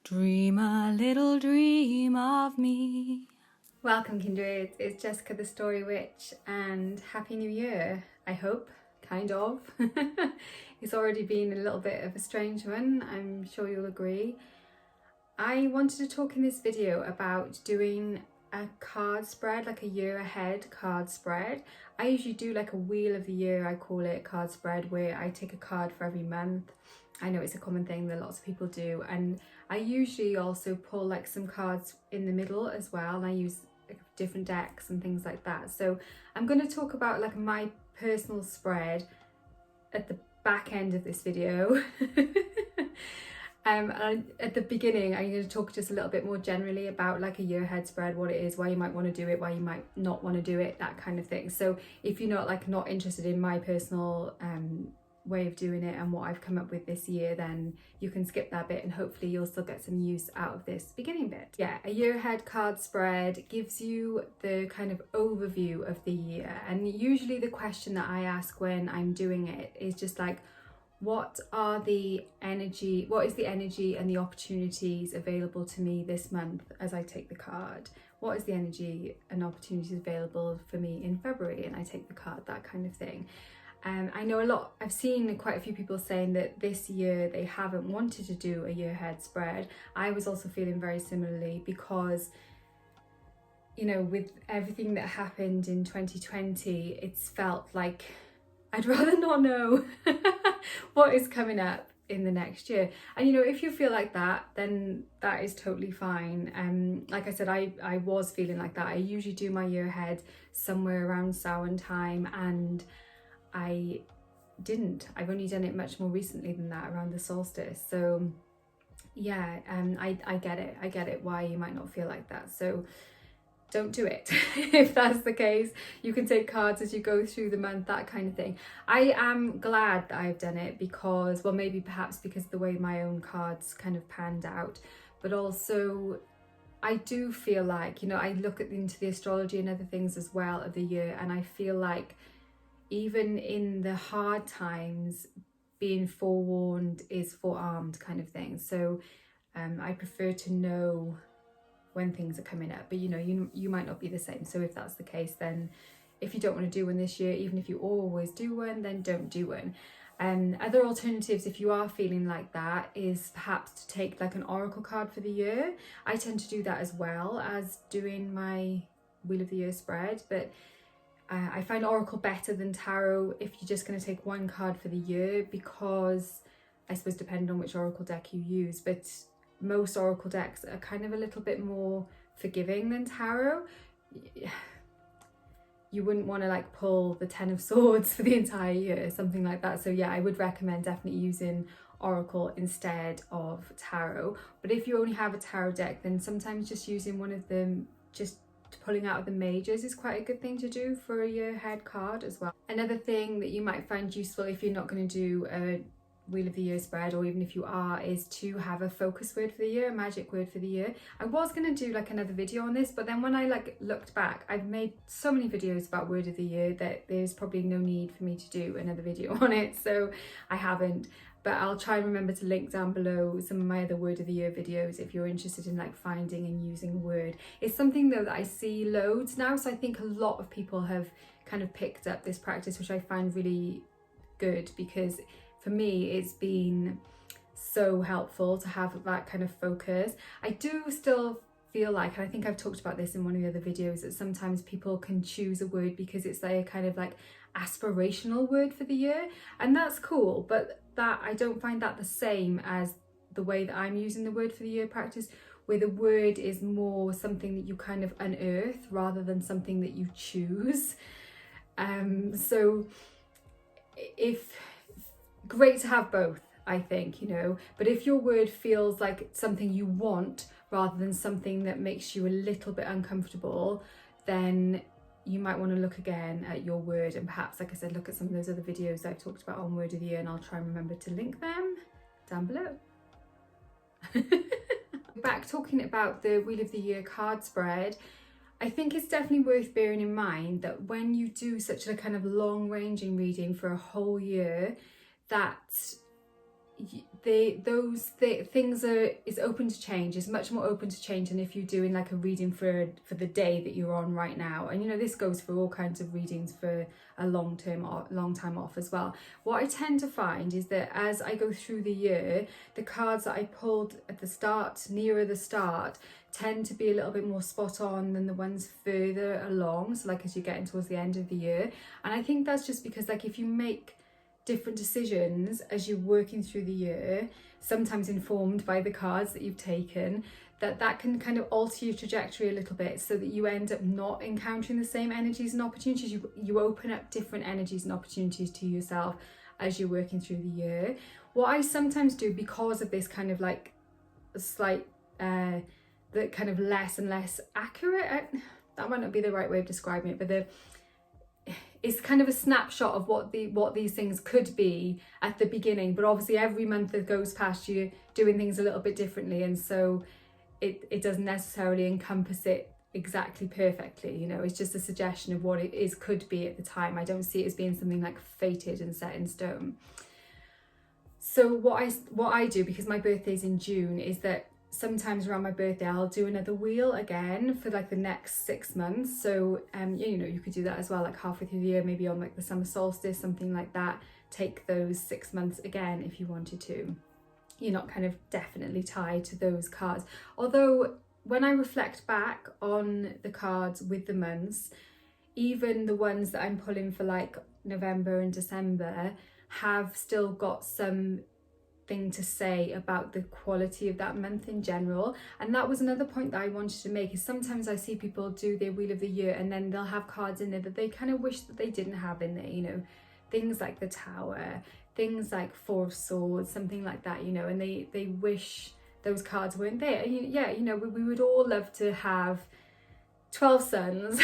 Dream a little dream of me. Welcome, kindreds. It's Jessica TheStoryWitch, and Happy New Year, I hope, kind of. It's already been a little bit of a strange one, I'm sure you'll agree. I wanted to talk in this video about doing a card spread, like a year ahead card spread. I usually do like a wheel of the year, I call it, card spread, where I take a card for every month. I know it's a common thing that lots of people do, and I usually also pull like some cards in the middle as well, and I use different decks and things like that. So I'm going to talk about like my personal spread at the back end of this video. And at the beginning I'm going to talk just a little bit more generally about like a year ahead spread, what it is, why you might want to do it, why you might not want to do it, that kind of thing. So if you're not interested in my personal way of doing it and what I've come up with this year, then you can skip that bit and hopefully you'll still get some use out of this beginning bit. Yeah, a year ahead card spread gives you the kind of overview of the year, and usually the question that I ask when I'm doing it is just like, what is the energy and the opportunities available to me this month as I take the card? What is the energy and opportunities available for me in February and I take the card, that kind of thing. I know I've seen quite a few people saying that this year they haven't wanted to do a year ahead spread. I was also feeling very similarly because, you know, with everything that happened in 2020, it's felt like I'd rather not know what is coming up in the next year. And you know, if you feel like that, then that is totally fine. Like I said, I was feeling like that. I usually do my year ahead somewhere around Samhain time, and I didn't. I've only done it much more recently than that, around the solstice. So yeah, I get it why you might not feel like that. So don't do it if that's the case. You can take cards as you go through the month, that kind of thing. I am glad that I've done it because, well, maybe perhaps because of the way my own cards kind of panned out, but also I do feel like, you know, I look into the astrology and other things as well of the year, and I feel like even in the hard times, being forewarned is forearmed kind of thing. So I prefer to know when things are coming up, but you know, you might not be the same. So if that's the case, then if you don't want to do one this year, even if you always do one, then don't do one. Other alternatives, if you are feeling like that, is perhaps to take like an oracle card for the year. I tend to do that as well as doing my wheel of the year spread, but I find oracle better than tarot if you're just going to take one card for the year, because I suppose depending on which oracle deck you use, but most oracle decks are kind of a little bit more forgiving than tarot. You wouldn't want to like pull the 10 of swords for the entire year, something like that. So yeah, I would recommend definitely using oracle instead of tarot. But if you only have a tarot deck, then sometimes just using one of them, just pulling out of the majors, is quite a good thing to do for a year ahead card as well. Another thing that you might find useful if you're not going to do a wheel of the year spread, or even if you are, is to have a focus word for the year, a magic word for the year. I was going to do like another video on this, but then when I like looked back, I've made so many videos about word of the year that there's probably no need for me to do another video on it, so I haven't. But I'll try and remember to link down below some of my other word of the year videos if you're interested in like finding and using a word. It's something though that I see loads now, so I think a lot of people have kind of picked up this practice, which I find really good, because for me it's been so helpful to have that kind of focus. I do still feel like, and I think I've talked about this in one of the other videos, that sometimes people can choose a word because it's their kind of like aspirational word for the year, and that's cool, but that I don't find that the same as the way that I'm using the word for the year practice, where the word is more something that you kind of unearth rather than something that you choose. So great to have both, I think, you know, but if your word feels like something you want rather than something that makes you a little bit uncomfortable, then you might want to look again at your word, and perhaps, like I said, look at some of those other videos that I've talked about on word of the year, and I'll try and remember to link them down below. Back talking about the wheel of the year card spread, I think it's definitely worth bearing in mind that when you do such a kind of long ranging reading for a whole year, that things is open to change. It's much more open to change than if you're doing like a reading for the day that you're on right now. And you know, this goes for all kinds of readings for a long time off as well. What I tend to find is that as I go through the year, the cards that I pulled at the start, nearer the start, tend to be a little bit more spot on than the ones further along, so like as you're getting towards the end of the year. And I think that's just because like if you make different decisions as you're working through the year, sometimes informed by the cards that you've taken, that can kind of alter your trajectory a little bit, so that you end up not encountering the same energies and opportunities. You open up different energies and opportunities to yourself as you're working through the year. What I sometimes do, because of this kind of like a slight the kind of less and less accurate, that might not be the right way of describing it, but it's kind of a snapshot of what these things could be at the beginning, but obviously every month that goes past, you're doing things a little bit differently, and so it doesn't necessarily encompass it exactly perfectly. You know, it's just a suggestion of what it is could be at the time. I don't see it as being something like fated and set in stone. So what I do, because my birthday's in June, is that sometimes around my birthday I'll do another wheel again for like the next 6 months. So you know, you could do that as well, like halfway through the year, maybe on like the summer solstice, something like that. Take those 6 months again if you wanted to. You're not kind of definitely tied to those cards. Although when I reflect back on the cards with the months, even the ones that I'm pulling for like November and December have still got some thing to say about the quality of that month in general. And that was another point that I wanted to make, is sometimes I see people do their wheel of the year and then they'll have cards in there that they kind of wish that they didn't have in there, you know, things like the Tower, things like Four of Swords, something like that, you know, and they wish those cards weren't there. And yeah, you know, we would all love to have 12 suns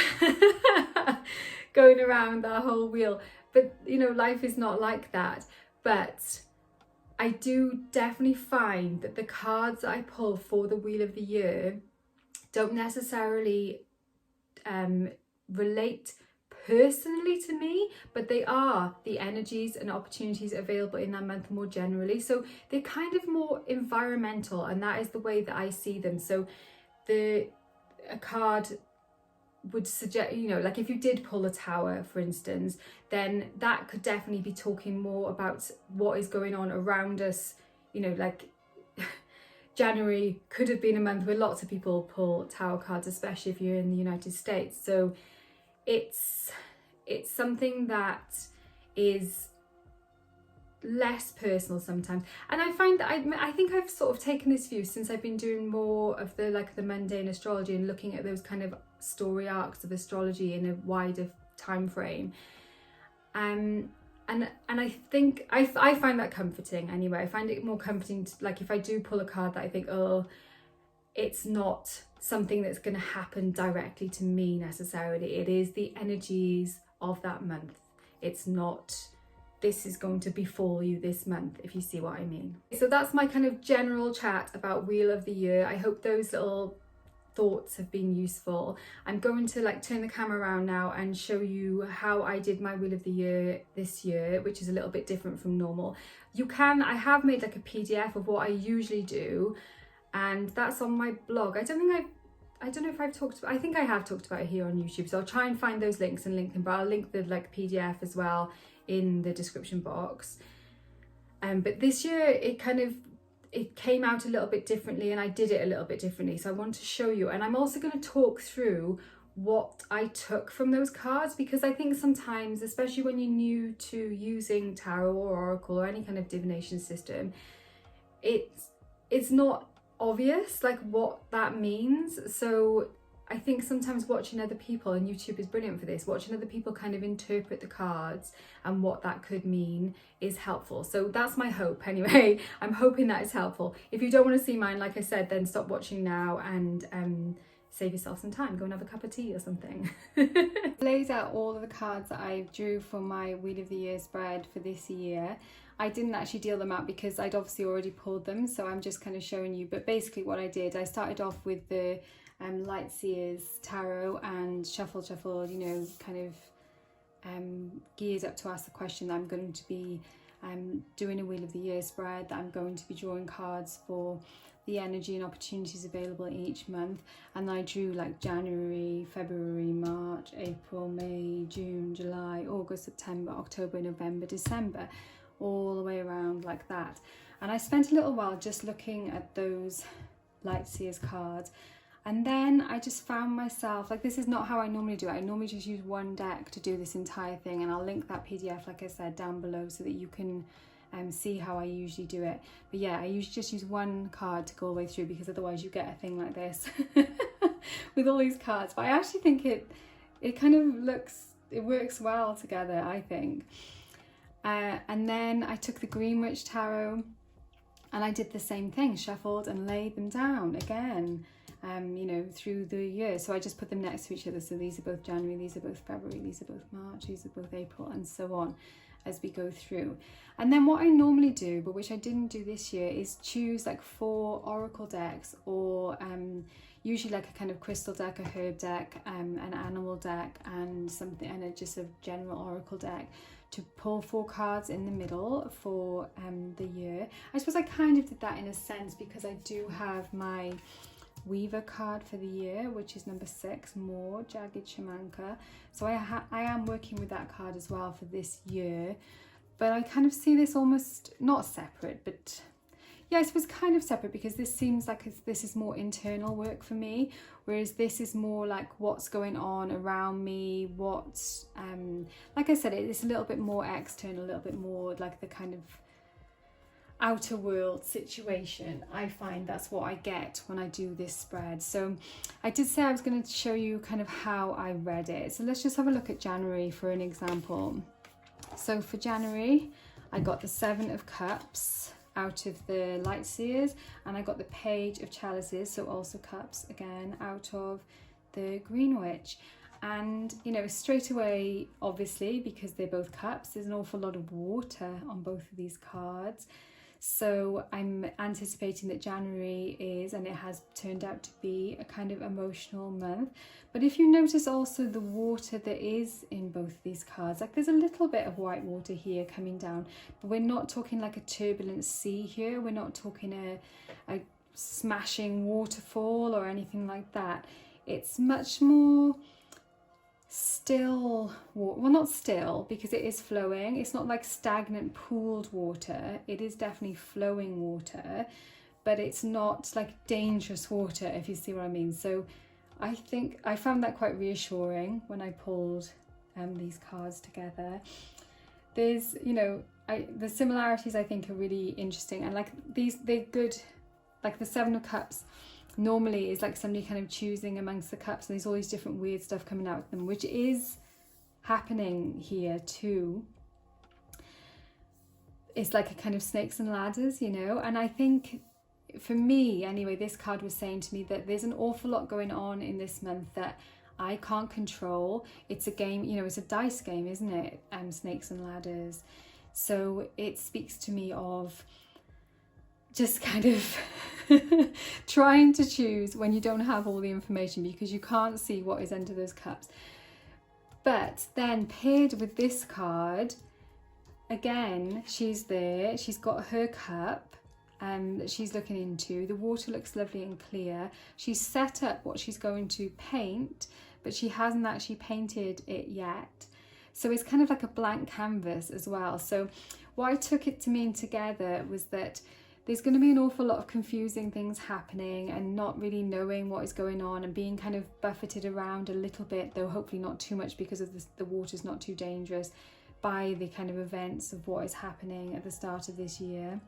going around that whole wheel, but you know, life is not like that. But I do definitely find that the cards that I pull for the Wheel of the Year don't necessarily relate personally to me, but they are the energies and opportunities available in that month more generally. So they're kind of more environmental, and that is the way that I see them. So a card would suggest, you know, like if you did pull a Tower, for instance, then that could definitely be talking more about what is going on around us. You know, like January could have been a month where lots of people pull Tower cards, especially if you're in the United States. So it's something that is less personal sometimes. And I find that I think I've sort of taken this view since I've been doing more of the mundane astrology and looking at those kind of story arcs of astrology in a wider time frame. And I think I find that comforting anyway. I find it more comforting to, like, if I do pull a card that I think, oh, it's not something that's going to happen directly to me necessarily. It is the energies of that month. It's not, this is going to befall you this month, if you see what I mean. So that's my kind of general chat about Wheel of the Year. I hope those little thoughts have been useful. I'm going to like turn the camera around now and show you how I did my Wheel of the Year this year, which is a little bit different from normal. I have made like a PDF of what I usually do, and that's on my blog. I don't know if I've talked about, I think I have talked about it here on YouTube, so I'll try and find those links and link them, but I'll link the like PDF as well in the description box. But this year it came out a little bit differently, and I did it a little bit differently, so I want to show you. And I'm also going to talk through what I took from those cards, because I think sometimes, especially when you're new to using tarot or oracle or any kind of divination system, it's not obvious like what that means. So I think sometimes watching other people, and YouTube is brilliant for this, watching other people kind of interpret the cards and what that could mean is helpful. So that's my hope anyway. I'm hoping that is helpful. If you don't want to see mine, like I said, then stop watching now and save yourself some time. Go and have a cup of tea or something. Laid out all of the cards that I drew for my Wheel of the Year spread for this year. I didn't actually deal them out because I'd obviously already pulled them, so I'm just kind of showing you. But basically what I did, I started off with the Light Seers Tarot and shuffled, you know, kind of geared up to ask the question that I'm going to be doing a Wheel of the Year spread that I'm going to be drawing cards for the energy and opportunities available each month. And I drew like January, February, March, April, May, June, July, August, September, October, November, December, all the way around like that. And I spent a little while just looking at those Light Seers cards, and then I just found myself, like, this is not how I normally do it. I normally just use one deck to do this entire thing, and I'll link that PDF, like I said, down below so that you can see how I usually do it. But yeah, I usually just use one card to go all the way through, because otherwise you get a thing like this with all these cards. But I actually think it kind of it works well together, I think. And then I took the Greenwich Tarot and I did the same thing, shuffled and laid them down again, you know, through the year. So I just put them next to each other. So these are both January, these are both February, these are both March, these are both April, and so on as we go through. And then what I normally do, but which I didn't do this year, is choose like 4 oracle decks, or usually like a kind of crystal deck, a herb deck, an animal deck, and something, and just a general oracle deck, to pull 4 cards in the middle for the year. I suppose I kind of did that in a sense because I do have my Weaver card for the year, which is number 6, More Jagged Shamanka. So I am working with that card as well for this year. But I kind of see this almost not separate, but yeah, I suppose kind of separate, because this seems like this is more internal work for me, whereas this is more like what's going on around me, what's like I said, it's a little bit more external, a little bit more like the kind of outer world situation. I find that's what I get when I do this spread. So I did say I was going to show you kind of how I read it. So let's just have a look at January for an example. So for January, I got the 7 of Cups out of the Light Seers, and I got the Page of Chalices, so also cups again, out of the Greenwich. And you know, straight away, obviously, because they're both cups, there's an awful lot of water on both of these cards. So I'm anticipating that January is, and it has turned out to be, a kind of emotional month. But if you notice also the water that is in both of these cards, like there's a little bit of white water here coming down, but we're not talking like a turbulent sea here. We're not talking a smashing waterfall or anything like that. It's much more still, well, not still, because it is flowing. It's not like stagnant pooled water. It is definitely flowing water, but it's not like dangerous water, if you see what I mean. So I think I found that quite reassuring when I pulled these cards together. There's, you know, the similarities I think are really interesting, and like they're good. Like the 7 of Cups normally is like somebody kind of choosing amongst the cups, and there's all these different weird stuff coming out of them, which is happening here too. It's like a kind of snakes and ladders, you know. And I think for me anyway, this card was saying to me that there's an awful lot going on in this month that I can't control. It's a game, you know, it's a dice game, isn't it? Snakes and ladders. So it speaks to me of just kind of trying to choose when you don't have all the information, because you can't see what is under those cups. But then paired with this card, again, she's there, she's got her cup that she's looking into. The water looks lovely and clear. She's set up what she's going to paint, but she hasn't actually painted it yet. So it's kind of like a blank canvas as well. So what I took it to mean together was that there's going to be an awful lot of confusing things happening, and not really knowing what is going on, and being kind of buffeted around a little bit, though hopefully not too much, because of the water's not too dangerous, by the kind of events of what is happening at the start of this year.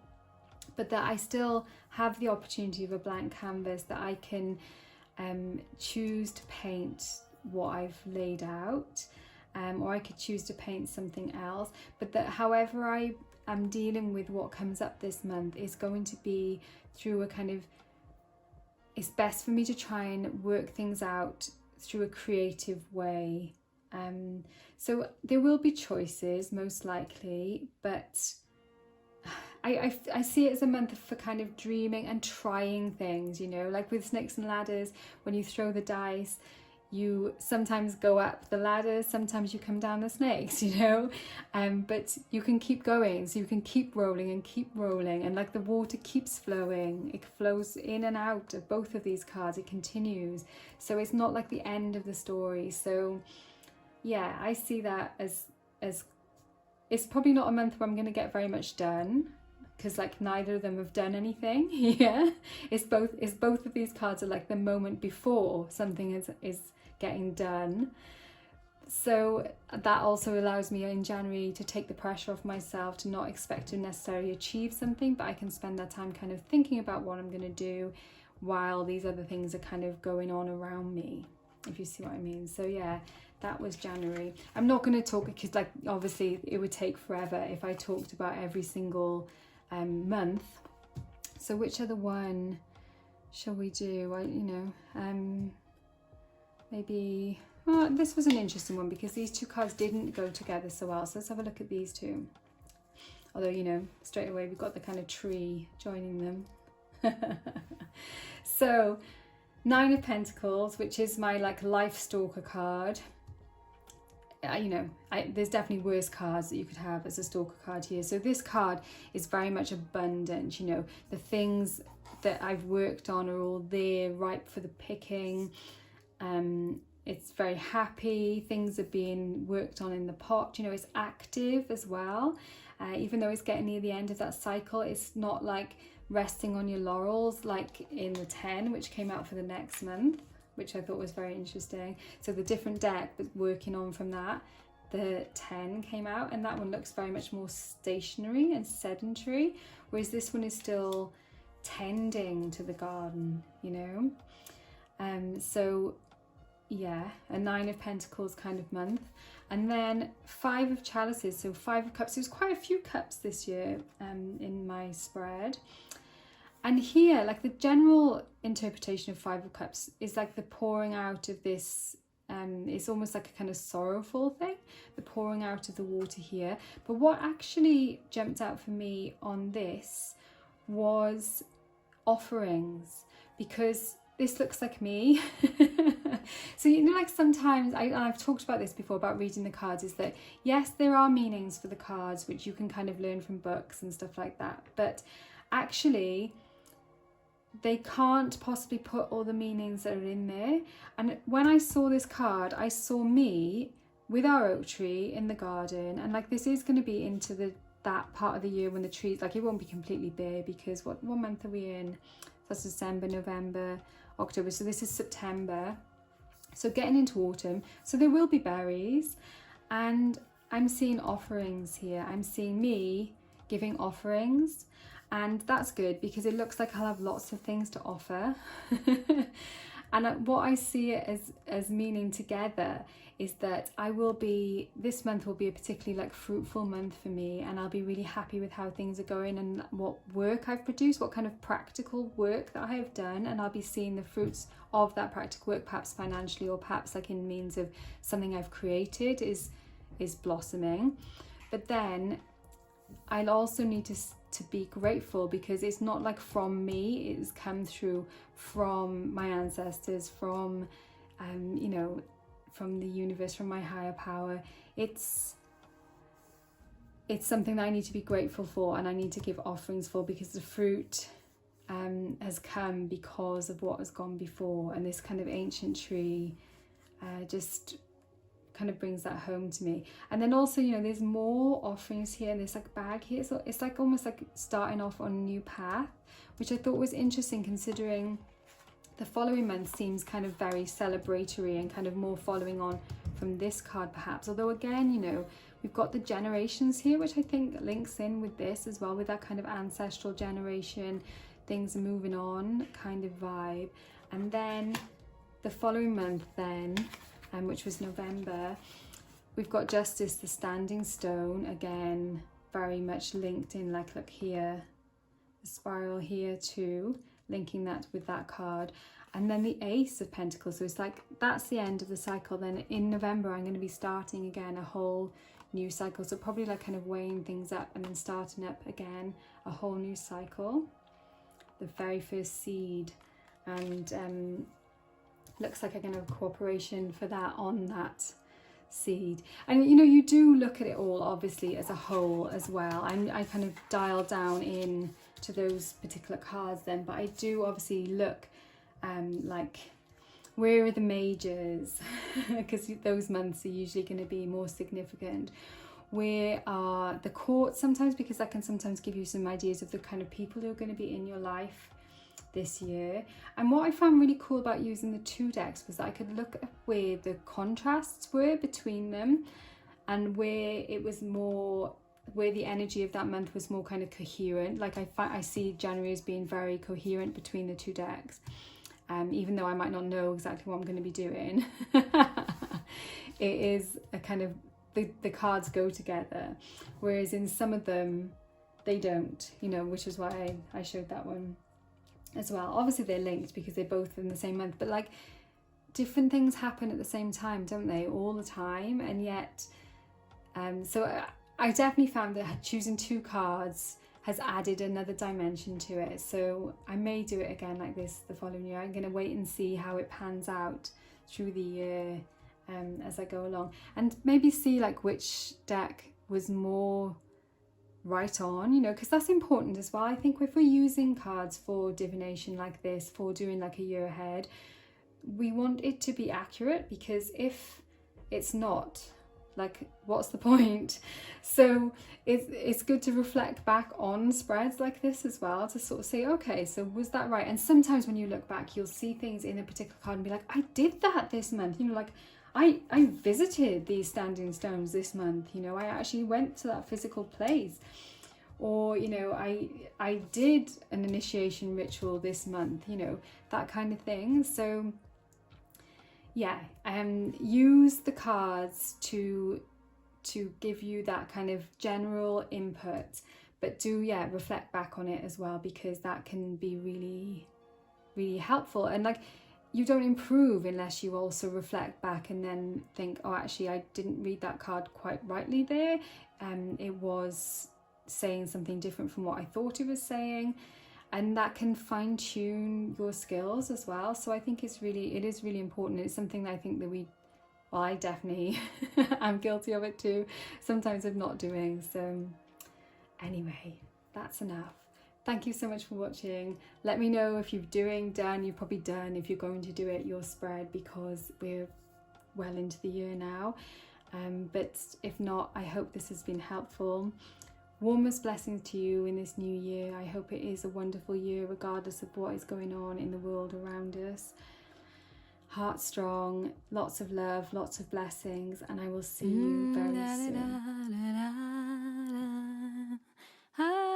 But that I still have the opportunity of a blank canvas that I can choose to paint what I've laid out, or I could choose to paint something else. But that however I'm dealing with what comes up this month is going to be through a kind of, it's best for me to try and work things out through a creative way. So there will be choices, most likely, but I see it as a month for kind of dreaming and trying things, you know, like with Snakes and Ladders, when you throw the dice, you sometimes go up the ladder, sometimes you come down the snakes, you know, but you can keep going, so you can keep rolling, and like the water keeps flowing, it flows in and out of both of these cards, it continues, so it's not like the end of the story. So yeah, I see that as it's probably not a month where I'm going to get very much done, because like neither of them have done anything. Yeah, it's both of these cards are like the moment before something is getting done. So that also allows me in January to take the pressure off myself, to not expect to necessarily achieve something, but I can spend that time kind of thinking about what I'm going to do while these other things are kind of going on around me, if you see what I mean. So yeah, that was January. I'm not going to talk, because like obviously it would take forever if I talked about every single month. So which other one shall we do? Maybe this was an interesting one, because these two cards didn't go together so well, so let's have a look at these two. Although, you know, straight away we've got the kind of tree joining them. So 9 of Pentacles, which is my like life stalker card. There's definitely worse cards that you could have as a stalker card here. So this card is very much abundant, you know, the things that I've worked on are all there, ripe for the picking. It's very happy, things are being worked on in the pot, you know, it's active as well. Even though it's getting near the end of that cycle, it's not like resting on your laurels like in the 10, which came out for the next month, which I thought was very interesting. So the different deck was working on from that. The 10 came out, and that one looks very much more stationary and sedentary, whereas this one is still tending to the garden, you know. So yeah, a 9 of Pentacles kind of month. And then 5 of Chalices, so 5 of Cups. There's quite a few cups this year in my spread. And here, like the general interpretation of 5 of Cups is like the pouring out of this, it's almost like a kind of sorrowful thing, the pouring out of the water here. But what actually jumped out for me on this was offerings, because this looks like me. So, you know, like sometimes I've talked about this before about reading the cards, is that yes, there are meanings for the cards which you can kind of learn from books and stuff like that, but actually they can't possibly put all the meanings that are in there. And when I saw this card, I saw me with our oak tree in the garden, and like this is going to be into that part of the year when the trees, like it won't be completely bare, because what month are we in? That's December, November, October, so this is September, so getting into autumn, so there will be berries. And I'm seeing offerings here, I'm seeing me giving offerings, and that's good because it looks like I'll have lots of things to offer. And what I see it as meaning together is that this month will be a particularly like fruitful month for me, and I'll be really happy with how things are going and what work I've produced, what kind of practical work that I have done, and I'll be seeing the fruits of that practical work, perhaps financially, or perhaps like in means of something I've created is blossoming. But then I'll also need to be grateful, because it's not like from me, it's come through from my ancestors, from from the universe, from my higher power. It's something that I need to be grateful for, and I need to give offerings for, because the fruit has come because of what has gone before, and this kind of ancient tree just kind of brings that home to me. And then also, you know, there's more offerings here, and there's like bag here, so it's like almost like starting off on a new path, which I thought was interesting, considering the following month seems kind of very celebratory and kind of more following on from this card perhaps, although again, you know, we've got the generations here, which I think links in with this as well, with that kind of ancestral generation, things moving on kind of vibe. And then the following month then, which was November, we've got Justice, the Standing Stone, again very much linked in, like look here, the spiral here too, linking that with that card. And then the Ace of Pentacles, so it's like that's the end of the cycle. Then in November I'm going to be starting again a whole new cycle, so probably like kind of weighing things up and then starting up again a whole new cycle, the very first seed. And looks like a kind of cooperation for that on that seed. And you know, you do look at it all obviously as a whole as well. I kind of dial down in to those particular cards then, but I do obviously look like, where are the majors? Because those months are usually going to be more significant. Where are the courts sometimes, because that can sometimes give you some ideas of the kind of people who are going to be in your life this year. And what I found really cool about using the 2 decks was that I could look at where the contrasts were between them, and where it was more, where the energy of that month was more kind of coherent. Like I see January as being very coherent between the 2 decks, even though I might not know exactly what I'm going to be doing. It is a kind of, the cards go together, whereas in some of them they don't, you know, which is why I showed that one as well. Obviously they're linked because they're both in the same month, but like different things happen at the same time, don't they, all the time? And yet so I definitely found that choosing 2 cards has added another dimension to it. So I may do it again like this the following year. I'm going to wait and see how it pans out through the year as I go along, and maybe see like which deck was more right on, you know, because that's important as well. I think if we're using cards for divination like this, for doing like a year ahead, we want it to be accurate, because if it's not, like, what's the point? So it's good to reflect back on spreads like this as well, to sort of say, okay, so was that right? And sometimes when you look back, you'll see things in a particular card and be like, I did that this month, you know, like I visited these standing stones this month, you know, I actually went to that physical place. Or, you know, I did an initiation ritual this month, you know, that kind of thing. So yeah, use the cards to give you that kind of general input, but do, yeah, reflect back on it as well, because that can be really, really helpful. And like, you don't improve unless you also reflect back and then think, oh, actually I didn't read that card quite rightly there, it was saying something different from what I thought it was saying. And that can fine-tune your skills as well. So I think it is really important. It's something that I think that I definitely I'm guilty of it too, sometimes of not doing. So anyway, that's enough. Thank you so much for watching. Let me know if you've probably done, if you're going to do it, your spread, because we're well into the year now. But if not, I hope this has been helpful. Warmest blessings to you in this new year. I hope it is a wonderful year, regardless of what is going on in the world around us. Heart strong, lots of love, lots of blessings, and I will see you very soon.